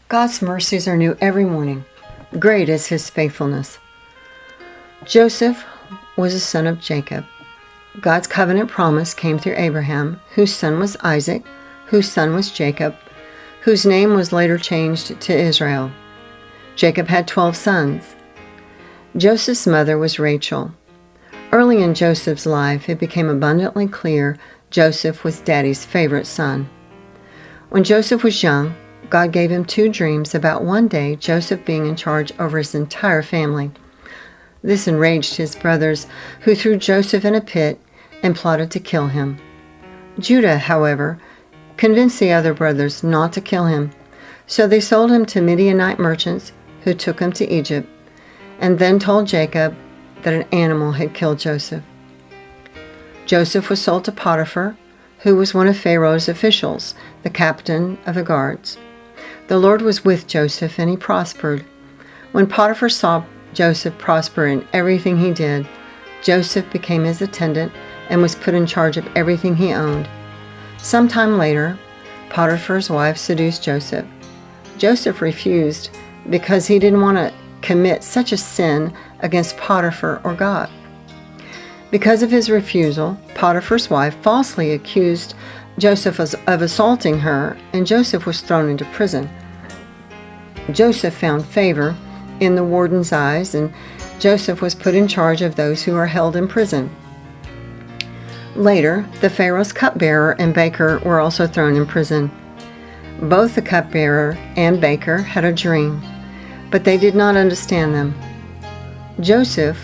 God's mercies are new every morning. Great is his faithfulness. Joseph was a son of Jacob. God's covenant promise came through Abraham, whose son was Isaac, whose son was Jacob, whose name was later changed to Israel. Jacob had 12 sons. Joseph's mother was Rachel. Early in Joseph's life, it became abundantly clear Joseph was Daddy's favorite son. When Joseph was young, God gave him 2 dreams about one day Joseph being in charge over his entire family. This enraged his brothers, who threw Joseph in a pit and plotted to kill him. Judah, however, convinced the other brothers not to kill him, so they sold him to Midianite merchants who took him to Egypt, and then told Jacob that an animal had killed Joseph. Joseph was sold to Potiphar, who was one of Pharaoh's officials, the captain of the guards. The Lord was with Joseph, and he prospered. When Potiphar saw Joseph prosper in everything he did, Joseph became his attendant and was put in charge of everything he owned. Sometime later, Potiphar's wife seduced Joseph. Joseph refused because he didn't want to commit such a sin against Potiphar or God. Because of his refusal, Potiphar's wife falsely accused Joseph of assaulting her, and Joseph was thrown into prison. Joseph found favor in the warden's eyes, and Joseph was put in charge of those who are held in prison. Later, the Pharaoh's cupbearer and baker were also thrown in prison. Both the cupbearer and baker had a dream, but they did not understand them. Joseph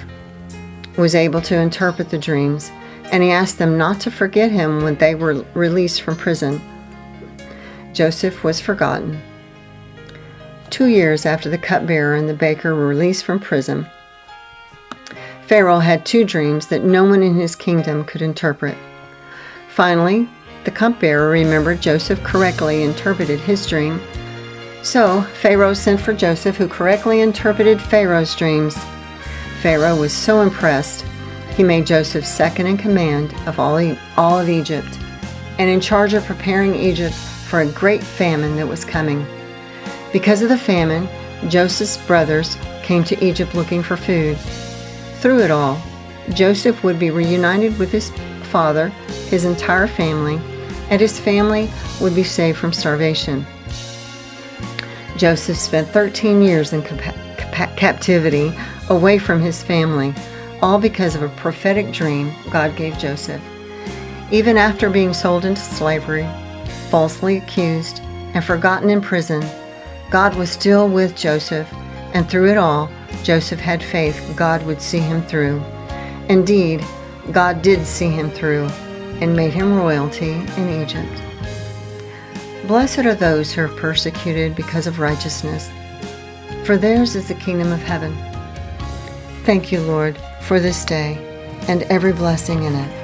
was able to interpret the dreams, and he asked them not to forget him when they were released from prison. Joseph was forgotten. 2 years after the cupbearer and the baker were released from prison, Pharaoh had 2 dreams that no one in his kingdom could interpret. Finally, the cupbearer remembered Joseph correctly interpreted his dream. So Pharaoh sent for Joseph, who correctly interpreted Pharaoh's dreams. Pharaoh was so impressed, he made Joseph second in command of all of Egypt, and in charge of preparing Egypt for a great famine that was coming. Because of the famine, Joseph's brothers came to Egypt looking for food. Through it all, Joseph would be reunited with his father, his entire family, and his family would be saved from starvation. Joseph spent 13 years in captivity away from his family, all because of a prophetic dream God gave Joseph. Even after being sold into slavery, falsely accused, and forgotten in prison, God was still with Joseph, and through it all, Joseph had faith God would see him through. Indeed, God did see him through and made him royalty in Egypt. Blessed are those who are persecuted because of righteousness, for theirs is the kingdom of heaven. Thank you, Lord, for this day and every blessing in it.